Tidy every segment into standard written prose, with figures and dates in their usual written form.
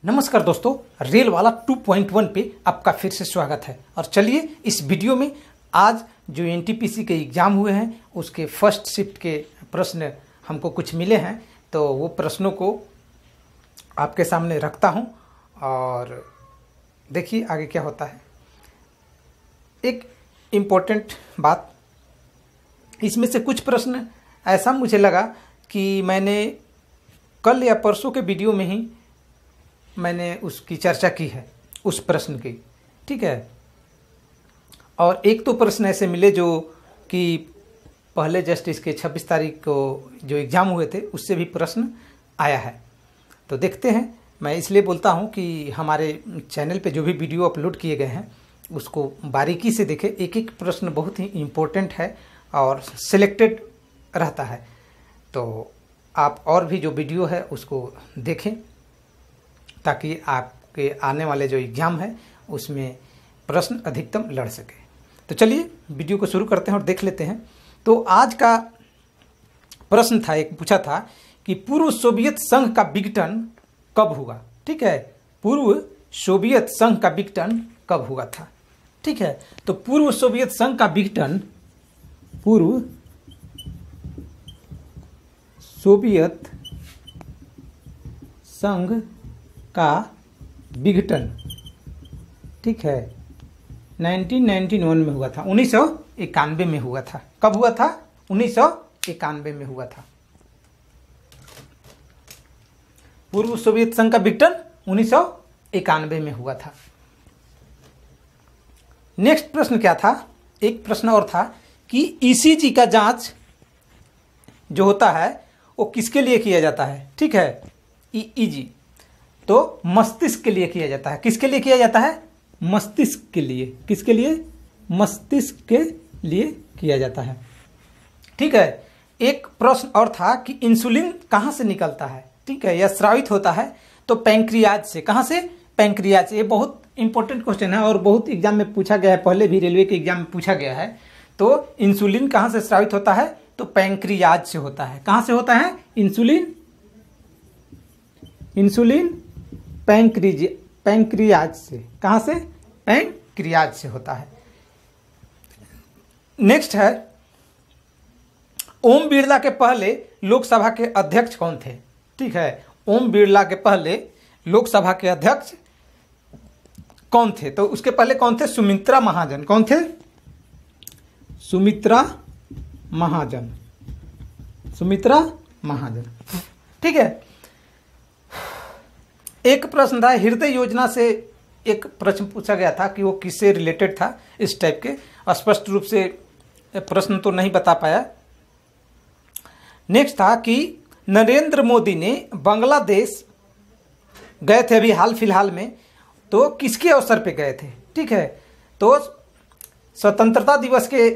नमस्कार दोस्तों, रेल वाला 2.1 पे आपका फिर से स्वागत है। और चलिए इस वीडियो में आज जो एनटीपीसी के एग्ज़ाम हुए हैं उसके फर्स्ट शिफ्ट के प्रश्न हमको कुछ मिले हैं, तो वो प्रश्नों को आपके सामने रखता हूं और देखिए आगे क्या होता है। एक इम्पोर्टेंट बात, इसमें से कुछ प्रश्न ऐसा मुझे लगा कि मैंने कल या परसों के वीडियो में ही मैंने उसकी चर्चा की है, उस प्रश्न की, ठीक है। और एक तो प्रश्न ऐसे मिले जो कि पहले जस्ट इसके 26 तारीख को जो एग्ज़ाम हुए थे उससे भी प्रश्न आया है। तो देखते हैं, मैं इसलिए बोलता हूं कि हमारे चैनल पे जो भी वीडियो अपलोड किए गए हैं उसको बारीकी से देखें। एक एक प्रश्न बहुत ही इम्पोर्टेंट है और सिलेक्टेड रहता है, तो आप और भी जो वीडियो है उसको देखें ताकि आपके आने वाले जो एग्ज़ाम है उसमें प्रश्न अधिकतम लड़ सके। तो चलिए वीडियो को शुरू करते हैं और देख लेते हैं। तो आज का प्रश्न था, एक पूछा था कि पूर्व सोवियत संघ का विघटन कब हुआ, ठीक है। पूर्व सोवियत संघ का विघटन कब हुआ था, ठीक है। तो पूर्व सोवियत संघ का विघटन, पूर्व सोवियत संघ का विघटन, ठीक है, 1991 में हुआ था, 1991 में हुआ था। कब हुआ था? 1991 में हुआ था। पूर्व सोवियत संघ का विघटन 1991 में हुआ था। नेक्स्ट प्रश्न क्या था? एक प्रश्न और था कि ईसीजी का जांच जो होता है वो किसके लिए किया जाता है, ठीक है। ईईजी तो मस्तिष्क के लिए किया जाता है। किसके लिए किया जाता है? मस्तिष्क के लिए। किसके लिए? मस्तिष्क के लिए किया जाता है, ठीक है। एक प्रश्न और था कि इंसुलिन कहाँ से निकलता है, ठीक है, या स्रावित होता है तो पैंक्रियाज से। कहाँ से? पैंक्रियाज से। ये बहुत इंपॉर्टेंट क्वेश्चन है और बहुत एग्जाम में पूछा गया है, पहले भी रेलवे के एग्जाम में पूछा गया है। तो इंसुलिन कहाँ से स्रावित होता है? तो पैंक्रियाज से होता है। कहाँ से होता है? इंसुलिन पैंक्रियाज से। कहाँ से? पैंक्रियाज से होता है। नेक्स्ट है, ओम बिरला के पहले लोकसभा के अध्यक्ष कौन थे, ठीक है। ओम बिरला के पहले लोकसभा के अध्यक्ष कौन थे? तो उसके पहले कौन थे? सुमित्रा महाजन। कौन थे? सुमित्रा महाजन। सुमित्रा महाजन, ठीक है। एक प्रश्न था, हृदय योजना से एक प्रश्न पूछा गया था कि वो किससे रिलेटेड था, इस टाइप के। स्पष्ट रूप से प्रश्न तो नहीं बता पाया। नेक्स्ट था कि नरेंद्र मोदी ने बांग्लादेश गए थे अभी हाल फिलहाल में, तो किसके अवसर पे गए थे, ठीक है। तो स्वतंत्रता दिवस के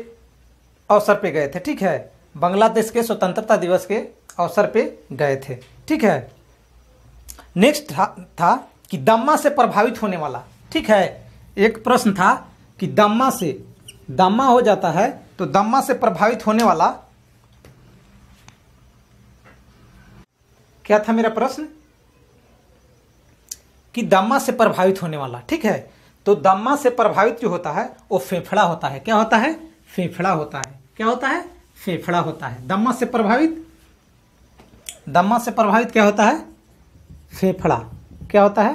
अवसर पे गए थे, ठीक है। बांग्लादेश के स्वतंत्रता दिवस के अवसर पे गए थे, ठीक है। नेक्स्ट था कि दम्मा से प्रभावित होने वाला, ठीक है। एक प्रश्न था कि दम्मा से, दम्मा हो जाता है तो दम्मा से प्रभावित होने वाला क्या था मेरा प्रश्न? कि दम्मा से प्रभावित होने वाला, ठीक है। तो दम्मा से प्रभावित जो होता है वो फेफड़ा होता है। क्या होता है? फेफड़ा होता है। क्या होता है? फेफड़ा होता है। दम्मा से प्रभावित, दम्मा से प्रभावित क्या होता है? फेफड़ा। क्या होता है?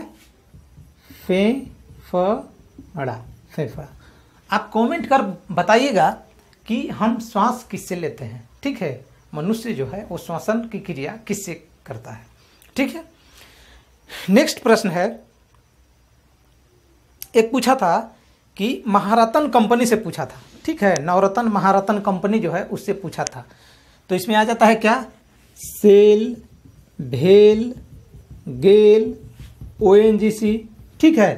फेफड़ा। फेफड़ा। आप कमेंट कर बताइएगा कि हम श्वास किससे लेते हैं, ठीक है। मनुष्य जो है वो श्वसन की क्रिया किससे करता है, ठीक है। नेक्स्ट प्रश्न है, एक पूछा था कि महारत्न कंपनी से पूछा था, ठीक है। नवरत्न महारत्न कंपनी जो है उससे पूछा था। तो इसमें आ जाता है क्या? सेल, भेल, गेल, ओएनजीसी, ठीक है।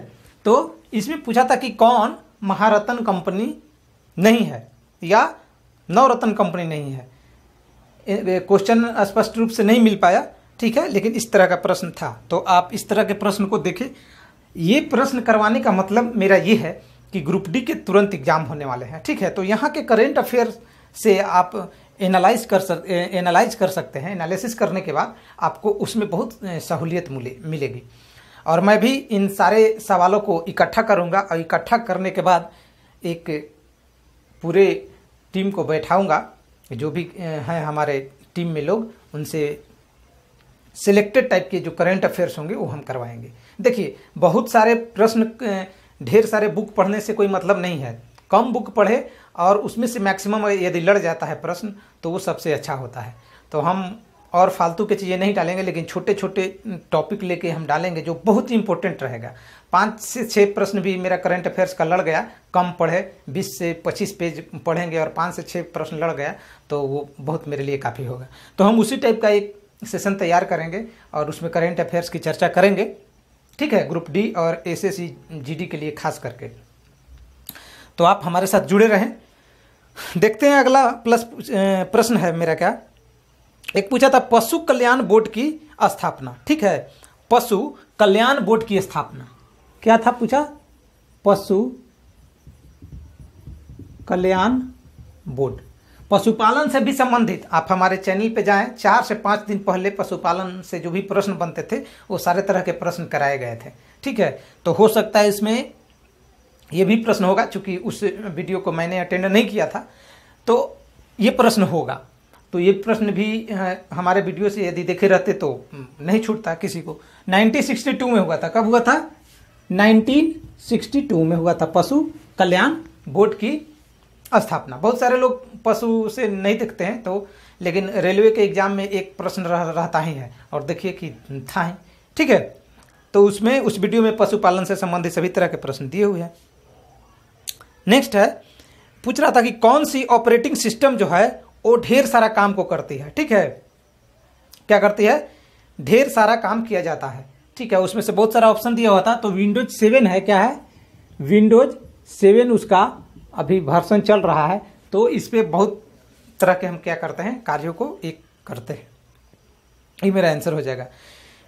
तो इसमें पूछा था कि कौन महारत्न कंपनी नहीं है या नवरत्न कंपनी नहीं है। क्वेश्चन स्पष्ट रूप से नहीं मिल पाया, ठीक है, लेकिन इस तरह का प्रश्न था। तो आप इस तरह के प्रश्न को देखें। ये प्रश्न करवाने का मतलब मेरा ये है कि ग्रुप डी के तुरंत एग्जाम होने वाले हैं, ठीक है। तो यहाँ के करेंट अफेयर से आप एनालाइज कर सकते हैं। एनालिसिस करने के बाद आपको उसमें बहुत सहूलियत मिलेगी। और मैं भी इन सारे सवालों को इकट्ठा करूंगा और इकट्ठा करने के बाद एक पूरे टीम को बैठाऊंगा, जो भी हैं हमारे टीम में लोग, उनसे सिलेक्टेड टाइप के जो करंट अफेयर्स होंगे वो हम करवाएंगे। देखिए, बहुत सारे प्रश्न, ढेर सारे बुक पढ़ने से कोई मतलब नहीं है। कम बुक पढ़े और उसमें से मैक्सिमम यदि लड़ जाता है प्रश्न तो वो सबसे अच्छा होता है। तो हम और फालतू की चीज़ें नहीं डालेंगे, लेकिन छोटे छोटे टॉपिक लेके हम डालेंगे जो बहुत ही इंपॉर्टेंट रहेगा। 5 से 6 प्रश्न भी मेरा करंट अफेयर्स का लड़ गया, कम पढ़े, 20 से 25 पेज पढ़ेंगे और 5 से 6 प्रश्न लड़ गया तो वो बहुत मेरे लिए काफ़ी होगा। तो हम उसी टाइप का एक सेशन तैयार करेंगे और उसमें करंट अफेयर्स की चर्चा करेंगे, ठीक है, ग्रुप डी और एसएससी जीडी के लिए खास करके। तो आप हमारे साथ जुड़े रहें। देखते हैं अगला प्रश्न है मेरा। क्या एक पूछा था, पशु कल्याण बोर्ड की स्थापना, ठीक है, पशु कल्याण बोर्ड की स्थापना क्या था पूछा? पशु कल्याण बोर्ड, पशुपालन से भी संबंधित। आप हमारे चैनल पे जाएं, 4 से 5 दिन पहले पशुपालन से जो भी प्रश्न बनते थे वो सारे तरह के प्रश्न कराए गए थे, ठीक है। तो हो सकता है इसमें ये भी प्रश्न होगा, चूंकि उस वीडियो को मैंने अटेंड नहीं किया था तो ये प्रश्न होगा। तो ये प्रश्न भी हमारे वीडियो से यदि देखे रहते तो नहीं छूटता किसी को। 1962 में हुआ था। कब हुआ था? 1962 में हुआ था पशु कल्याण बोर्ड की स्थापना। बहुत सारे लोग पशु से नहीं दिखते हैं तो, लेकिन रेलवे के एग्जाम में एक प्रश्न रहता ही है और देखिए कि था ही, ठीक है। तो उसमें उस वीडियो में पशुपालन से संबंधित सभी तरह के प्रश्न दिए हुए हैं। नेक्स्ट है, पूछ रहा था कि कौन सी ऑपरेटिंग सिस्टम जो है वो ढेर सारा काम को करती है, ठीक है। क्या करती है? ढेर सारा काम किया जाता है, ठीक है। उसमें से बहुत सारा ऑप्शन दिया हुआ था, तो विंडोज 7 है। क्या है? विंडोज 7 उसका अभी वर्जन चल रहा है, तो इस पे बहुत तरह के हम क्या करते हैं, कार्यों को एक करते हैं। ये मेरा आंसर हो जाएगा।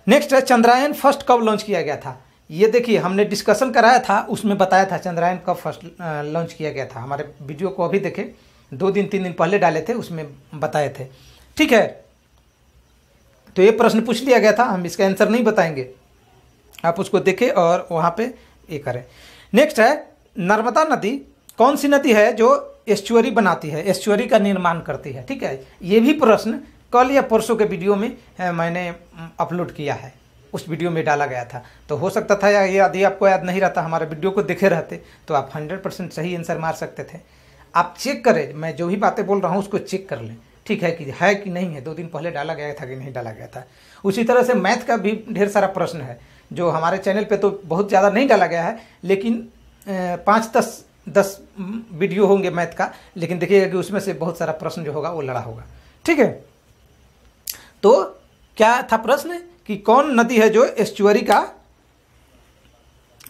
नेक्स्ट है, चंद्रयान फर्स्ट कब लॉन्च किया गया था? ये देखिए, हमने डिस्कशन कराया था, उसमें बताया था चंद्रयान कब फर्स्ट लॉन्च किया गया था। हमारे वीडियो को अभी देखें, 2 दिन 3 दिन पहले डाले थे, उसमें बताए थे, ठीक है। तो ये प्रश्न पूछ लिया गया था, हम इसका आंसर नहीं बताएंगे, आप उसको देखें और वहाँ पे ये करें। नेक्स्ट है, नर्मदा नदी कौन सी नदी है जो एस्चुअरी बनाती है, एस्चुअरी का निर्माण करती है, ठीक है। ये भी प्रश्न कल या परसों के वीडियो में मैंने अपलोड किया है, उस वीडियो में डाला गया था। तो हो सकता था या यदि आपको याद नहीं रहता, हमारे वीडियो को देखे रहते तो आप 100% सही आंसर मार सकते थे। आप चेक करें, मैं जो भी बातें बोल रहा हूँ उसको चेक कर लें, ठीक है कि नहीं है, 2 दिन पहले डाला गया था कि नहीं डाला गया था। उसी तरह से मैथ का भी ढेर सारा प्रश्न है जो हमारे चैनल पे तो बहुत ज़्यादा नहीं डाला गया है, लेकिन 5-10 वीडियो होंगे मैथ का, लेकिन देखिएगा कि उसमें से बहुत सारा प्रश्न जो होगा वो लड़ा होगा, ठीक है। तो क्या था प्रश्न कि कौन नदी है जो एस्चुअरी का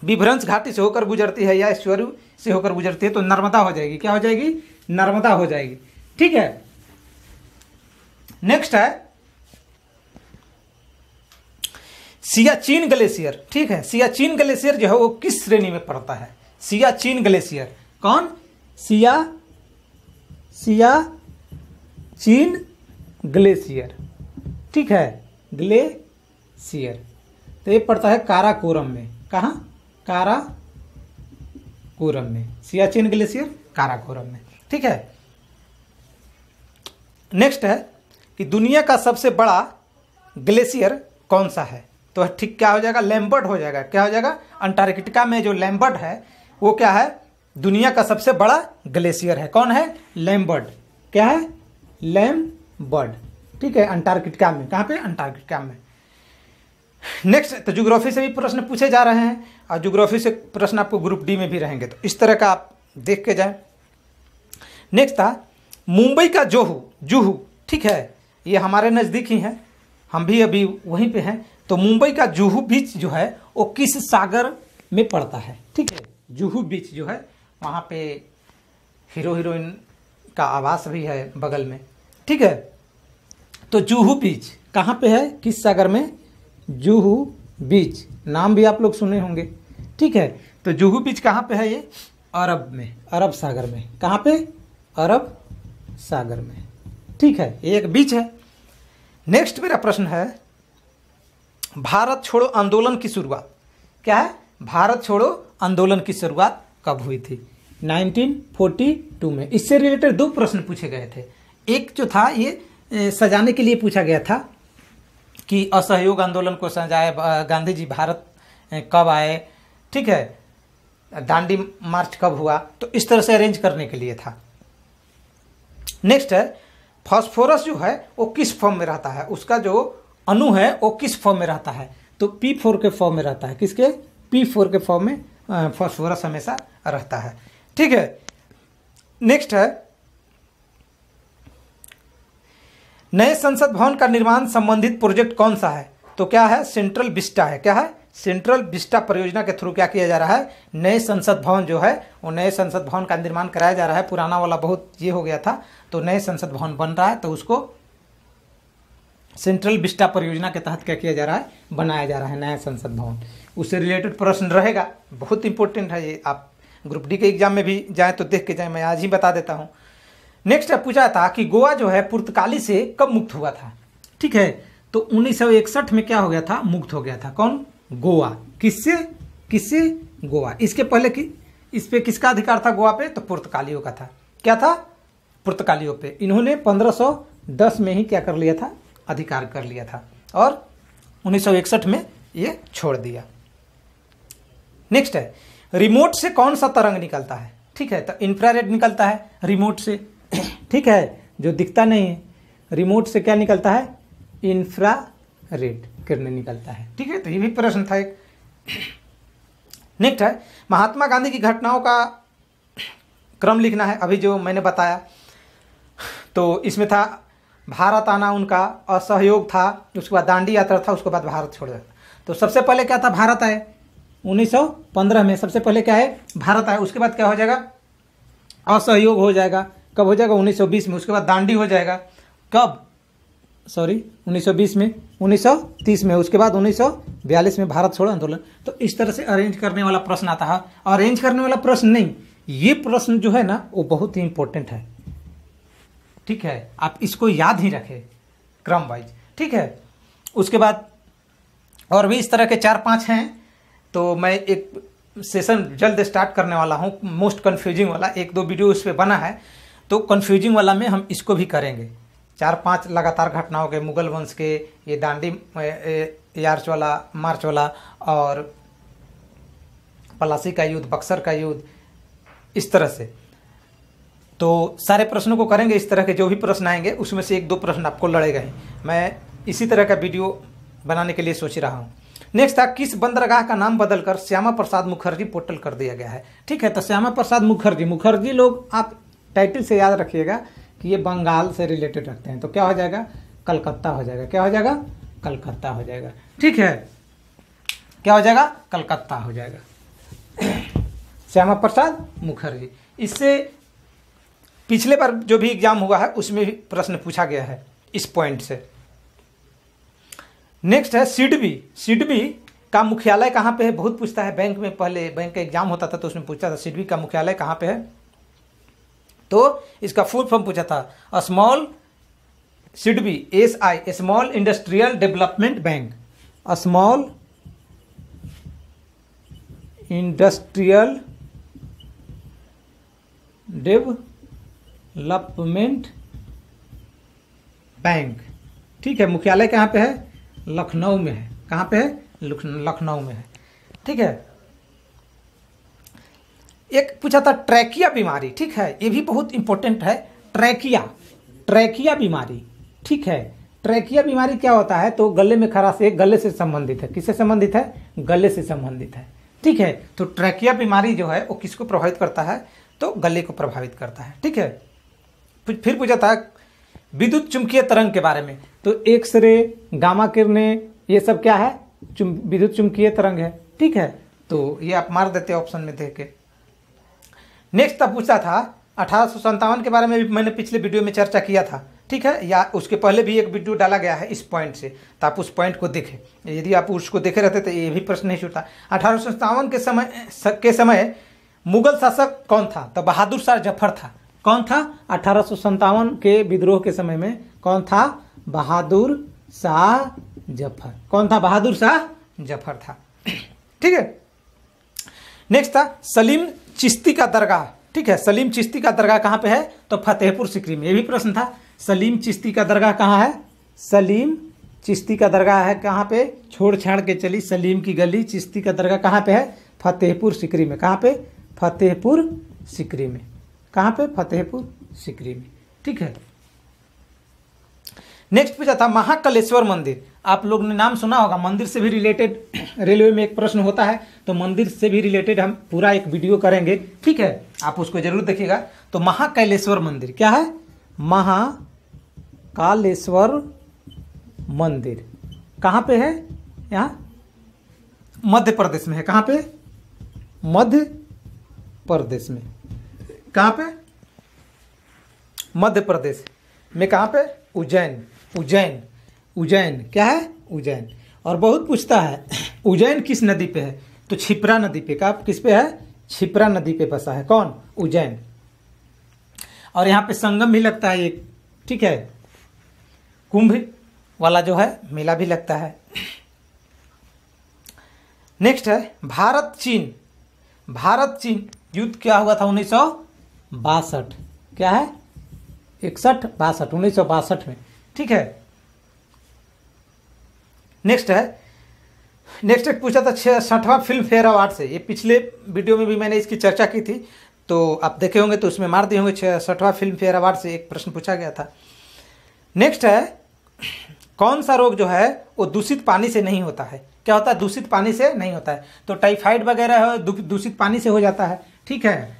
विभ्रंश घाटी से होकर गुजरती है या एस्चुअरी से होकर गुजरती है? तो नर्मदा हो जाएगी। क्या हो जाएगी? नर्मदा हो जाएगी, ठीक है। नेक्स्ट है सियाचिन ग्लेशियर, ठीक है। सियाचिन ग्लेशियर जो है वो किस श्रेणी में पड़ता है? सियाचिन ग्लेशियर कौन? सियाचिन ग्लेशियर, ठीक है, ग्लेशियर। तो ये पड़ता है काराकोरम में। कहाँ? काराकोरम में। सियाचिन ग्लेशियर काराकोरम में, ठीक है। नेक्स्ट है कि दुनिया का सबसे बड़ा ग्लेशियर कौन सा है? तो ठीक क्या हो जाएगा? लैम्बर्ट हो जाएगा। क्या हो जाएगा? अंटार्कटिका में जो लैम्बर्ट है वो क्या है? दुनिया का सबसे बड़ा ग्लेशियर है। कौन है? लैम्बर्ट। क्या है? लैम्बर्ट, ठीक है, अंटार्कटिका में। कहाँ पे? अंटार्कटिका में। नेक्स्ट, तो ज्योग्राफी से भी प्रश्न पूछे जा रहे हैं और ज्योग्राफी से प्रश्न आपको ग्रुप डी में भी रहेंगे, तो इस तरह का आप देख के जाएं। नेक्स्ट था मुंबई का जुहू, ठीक है, ये हमारे नज़दीक ही है, हम भी अभी वहीं पे हैं। तो मुंबई का जुहू बीच जो है वो किस सागर में पड़ता है? ठीक है, जुहू बीच जो है वहाँ पे हीरो हीरोइन का आवास भी है बगल में, ठीक है। तो जुहू बीच कहाँ पे है? किस सागर में? जुहू बीच, नाम भी आप लोग सुने होंगे, ठीक है। तो जुहू बीच कहाँ पे है? ये अरब में, अरब सागर में। कहाँ पे? अरब सागर में, ठीक है, ये एक बीच है। नेक्स्ट मेरा प्रश्न है, भारत छोड़ो आंदोलन की शुरुआत क्या है, भारत छोड़ो आंदोलन की शुरुआत कब हुई थी? 1942 में। इससे रिलेटेड 2 प्रश्न पूछे गए थे। एक जो था ये सजाने के लिए पूछा गया था कि असहयोग आंदोलन को सजाए, गांधी जी भारत कब आए, ठीक है, दांडी मार्च कब हुआ, तो इस तरह से अरेंज करने के लिए था। नेक्स्ट है, फास्फोरस जो है वो किस फॉर्म में रहता है, उसका जो अणु है वो किस फॉर्म में रहता है? तो P4 के फॉर्म में रहता है। किसके? P4 के फॉर्म में फास्फोरस हमेशा रहता है, ठीक है। नेक्स्ट है, नए संसद भवन का निर्माण संबंधित प्रोजेक्ट कौन सा है? तो क्या है, सेंट्रल विस्टा है। क्या है? सेंट्रल विस्टा परियोजना के थ्रू क्या किया जा रहा है, नए संसद भवन जो है वो नए संसद भवन का निर्माण कराया जा रहा है। पुराना वाला बहुत ये हो गया था, तो नए संसद भवन बन रहा है, तो उसको सेंट्रल विस्टा परियोजना के तहत क्या किया जा रहा है, बनाया जा रहा है नया संसद भवन। उससे रिलेटेड प्रश्न रहेगा, बहुत इंपॉर्टेंट है ये। आप ग्रुप डी के एग्जाम में भी जाएं तो देख के जाएं, मैं आज ही बता देता हूँ। नेक्स्ट पूछा था कि गोवा जो है पुर्तगाली से कब मुक्त हुआ था? ठीक है, तो 1961 में क्या हो गया था, मुक्त हो गया था। कौन? गोवा। किससे? किससे? गोवा। इसके पहले कि इस पे किसका अधिकार था गोवा पे? तो पुर्तगालियों का था। क्या था? पुर्तगालियों पे। इन्होंने 1510 में ही क्या कर लिया था, अधिकार कर लिया था, और 1961 में ये छोड़ दिया। नेक्स्ट है, रिमोट से कौन सा तरंग निकलता है? ठीक है, तो इंफ्रारेड निकलता है रिमोट से, ठीक है, जो दिखता नहीं है। रिमोट से क्या निकलता है? इंफ्रारेड किरणें निकलता है, ठीक है। तो ये भी प्रश्न था एक। नेक्स्ट है, महात्मा गांधी की घटनाओं का क्रम लिखना है। अभी जो मैंने बताया, तो इसमें था भारत आना उनका, असहयोग था, उसके बाद दांडी यात्रा था, उसके बाद भारत छोड़ दिया। तो सबसे पहले क्या था, भारत आए 1915 में। सबसे पहले क्या है, भारत आए। उसके बाद क्या हो जाएगा, असहयोग हो जाएगा। कब हो जाएगा? 1920 में। उसके बाद दांडी हो जाएगा कब, सॉरी 1920 में, 1930 में। उसके बाद 1942 में भारत छोड़ो आंदोलन। तो इस तरह से अरेंज करने वाला प्रश्न आता है। अरेंज करने वाला प्रश्न नहीं, ये प्रश्न जो है ना वो बहुत ही इंपॉर्टेंट है, ठीक है। आप इसको याद ही रखें क्रम वाइज, ठीक है। उसके बाद और भी इस तरह के 4-5 हैं, तो मैं एक सेशन जल्द स्टार्ट करने वाला हूँ, मोस्ट कन्फ्यूजिंग वाला। 1-2 वीडियो उस पर बना है, तो कन्फ्यूजिंग वाला में हम इसको भी करेंगे। 4-5 लगातार घटनाओं के, मुगल वंश के, ये दांडी यार्च वाला, मार्च वाला, और पलासी का युद्ध, बक्सर का युद्ध, इस तरह से। तो सारे प्रश्नों को करेंगे। इस तरह के जो भी प्रश्न आएंगे उसमें से 1-2 प्रश्न आपको लड़ेगा ही। मैं इसी तरह का वीडियो बनाने के लिए सोच रहा हूँ। नेक्स्ट था, किस बंदरगाह का नाम बदलकर श्यामा प्रसाद मुखर्जी पोर्टल कर दिया गया है? ठीक है, तो श्यामा प्रसाद मुखर्जी लोग आप टाइटल से याद रखिएगा कि ये बंगाल से रिलेटेड रखते हैं। तो क्या हो जाएगा, कलकत्ता हो जाएगा। क्या हो जाएगा, कलकत्ता हो जाएगा, ठीक है। क्या हो जाएगा, कलकत्ता हो जाएगा। श्यामा प्रसाद मुखर्जी। इससे पिछले बार जो भी एग्जाम हुआ है उसमें भी प्रश्न पूछा गया है इस पॉइंट से। नेक्स्ट है, सिडबी का मुख्यालय कहाँ पे है? बहुत पूछता है, बैंक में पहले बैंक का एग्जाम होता था तो उसमें पूछता था सिडबी का मुख्यालय कहाँ पे है। तो इसका फुल फॉर्म पूछा था, small SIDBI, SI, small industrial development bank. Small industrial development bank, ठीक है। मुख्यालय कहाँ पे है? लखनऊ में है। कहाँ पे है? लखनऊ में है, ठीक है। एक पूछा था ट्रैकिया बीमारी, ठीक है, ये भी बहुत इंपॉर्टेंट है। ट्रैकिया बीमारी, ठीक है। ट्रैकिया बीमारी क्या होता है? तो गले में खराश, एक गले से संबंधित है। किससे संबंधित है? गले से संबंधित है, ठीक है। तो ट्रैकिया बीमारी जो है वो किसको प्रभावित करता है? तो गले को प्रभावित करता है, ठीक है। फिर पूछा था विद्युत चुंबकीय तरंग के बारे में। तो एक्सरे, गामा किरणें, ये सब क्या है? विद्युत चुंबकीय तरंग है, ठीक है। तो ये आप मार देते ऑप्शन में देख के। नेक्स्ट पूछा था 1857 के बारे में भी मैंने पिछले वीडियो में चर्चा किया था, ठीक है, या उसके पहले भी एक वीडियो डाला गया है इस पॉइंट से, तो आप उस पॉइंट को देखें। यदि आप उसको देखे रहते तो ये भी प्रश्न नहीं छूटा। 1857 के समय मुगल शासक कौन था? तो बहादुर शाह जफर था। कौन था? 1857 के विद्रोह के समय में कौन था? बहादुर शाह जफर। कौन था? बहादुर शाह जफर था। ठीक है। नेक्स्ट था सलीम चिश्ती का दरगाह, ठीक है, सलीम चिश्ती का दरगाह कहाँ पे है, तो फतेहपुर सिकरी में। ये भी प्रश्न था, सलीम चिश्ती का दरगाह कहाँ है, सलीम चिश्ती का दरगाह है कहाँ पे, छोड़ छाड़ के चली सलीम की गली, चिश्ती का दरगाह कहाँ पे है, फतेहपुर सिकरी में। कहाँ पे, फतेहपुर सिकरी में। कहाँ पे, फतेहपुर सिकरी में, ठीक है। नेक्स्ट पूछा था महाकालेश्वर मंदिर, आप लोग ने नाम सुना होगा, मंदिर से भी रिलेटेड रेलवे में एक प्रश्न होता है, तो मंदिर से भी रिलेटेड हम पूरा एक वीडियो करेंगे, ठीक है, आप उसको जरूर देखिएगा। तो महाकालेश्वर मंदिर क्या है, महाकालेश्वर मंदिर कहाँ पे है, यहाँ मध्य प्रदेश में है। कहाँ पे, मध्य प्रदेश में। कहाँ पे, मध्य प्रदेश में। कहाँ पे, उज्जैन। उज्जैन, उज्जैन क्या है, उज्जैन। और बहुत पूछता है उज्जैन किस नदी पे है, तो क्षिप्रा नदी पे। का किस पे है, क्षिप्रा नदी पे बसा है कौन, उज्जैन। और यहाँ पे संगम भी लगता है एक, ठीक है, कुंभ वाला जो है मेला भी लगता है। नेक्स्ट है भारत चीन, भारत चीन युद्ध क्या हुआ था 1962, क्या है 61 62 1962 में, ठीक है। नेक्स्ट एक पूछा था 66वां फिल्म फेयर अवार्ड से, ये पिछले वीडियो में भी मैंने इसकी चर्चा की थी, तो आप देखे होंगे तो उसमें मार दिए होंगे। 66वां फिल्म फेयर अवार्ड से एक प्रश्न पूछा गया था। नेक्स्ट है कौन सा रोग जो है वो दूषित पानी से नहीं होता है, क्या होता है, दूषित पानी से नहीं होता है, तो टाइफाइड वगैरह है दूषित पानी से हो जाता है, ठीक है,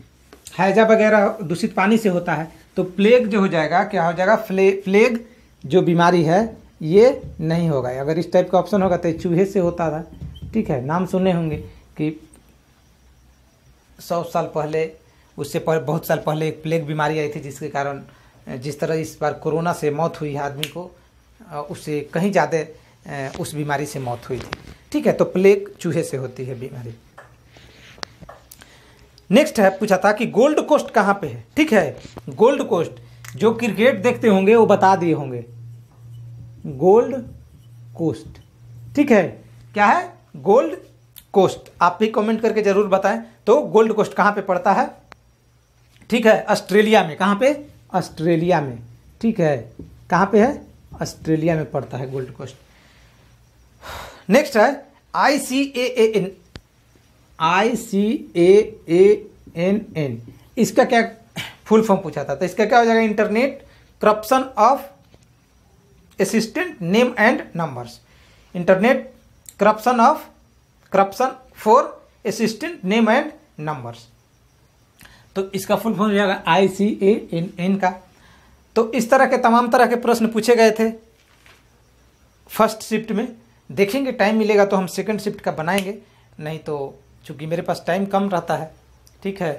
हैजा वगैरह दूषित पानी से होता है। तो प्लेग जो हो जाएगा, क्या हो जाएगा, प्लेग जो बीमारी है ये नहीं होगा। अगर इस टाइप का ऑप्शन होगा तो चूहे से होता था, ठीक है, नाम सुने होंगे कि 100 साल पहले, उससे बहुत साल पहले एक प्लेग बीमारी आई थी, जिसके कारण जिस तरह इस बार कोरोना से मौत हुई है आदमी को, उससे कहीं ज़्यादा उस बीमारी से मौत हुई थी, ठीक है। तो प्लेग चूहे से होती है बीमारी। नेक्स्ट है पूछा था कि गोल्ड कोस्ट कहाँ पे है, ठीक है, गोल्ड कोस्ट, जो क्रिकेट देखते होंगे वो बता दिए होंगे, गोल्ड कोस्ट, ठीक है, क्या है, गोल्ड कोस्ट। आप भी कमेंट करके जरूर बताएं। तो गोल्ड कोस्ट कहाँ पे पड़ता है, ठीक है, ऑस्ट्रेलिया में। कहाँ पे, ऑस्ट्रेलिया में, ठीक है, कहाँ पे है, ऑस्ट्रेलिया में पड़ता है गोल्ड कोस्ट। नेक्स्ट है ICANN, ICANN, इसका क्या फुल फॉर्म पूछा था, तो इसका क्या हो जाएगा, internet corruption of assistant name and numbers, internet corruption for assistant name and numbers. तो इसका फुल फॉर्म हो जाएगा ICANN का। तो इस तरह के तमाम तरह के प्रश्न पूछे गए थे फर्स्ट शिफ्ट में। देखेंगे, टाइम मिलेगा तो हम सेकंड शिफ्ट का बनाएंगे, नहीं तो चूंकि मेरे पास टाइम कम रहता है, ठीक है,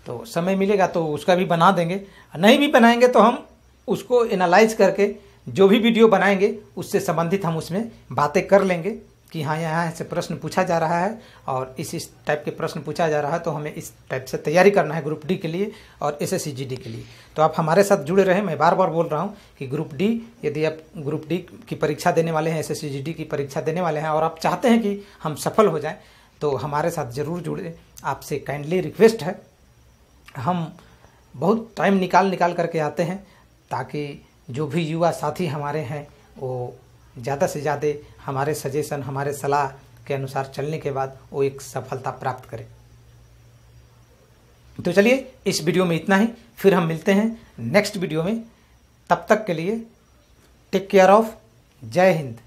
तो समय मिलेगा तो उसका भी बना देंगे, नहीं भी बनाएंगे तो हम उसको एनालाइज करके जो भी वीडियो बनाएंगे उससे संबंधित हम उसमें बातें कर लेंगे कि हाँ यहाँ से प्रश्न पूछा जा रहा है और इस टाइप के प्रश्न पूछा जा रहा है, तो हमें इस टाइप से तैयारी करना है ग्रुप डी के लिए और SSC GD के लिए। तो आप हमारे साथ जुड़े रहें। मैं बार बार बोल रहा हूँ कि ग्रुप डी, यदि आप ग्रुप डी की परीक्षा देने वाले हैं, SSC GD की परीक्षा देने वाले हैं और आप चाहते हैं कि हम सफल हो जाएँ, तो हमारे साथ ज़रूर जुड़े। आपसे काइंडली रिक्वेस्ट है, हम बहुत टाइम निकाल करके आते हैं ताकि जो भी युवा साथी हमारे हैं वो ज़्यादा से ज़्यादा हमारे सजेशन, हमारे सलाह के अनुसार चलने के बाद वो एक सफलता प्राप्त करें। तो चलिए इस वीडियो में इतना ही, फिर हम मिलते हैं नेक्स्ट वीडियो में। तब तक के लिए टेक केयर ऑफ, जय हिंद।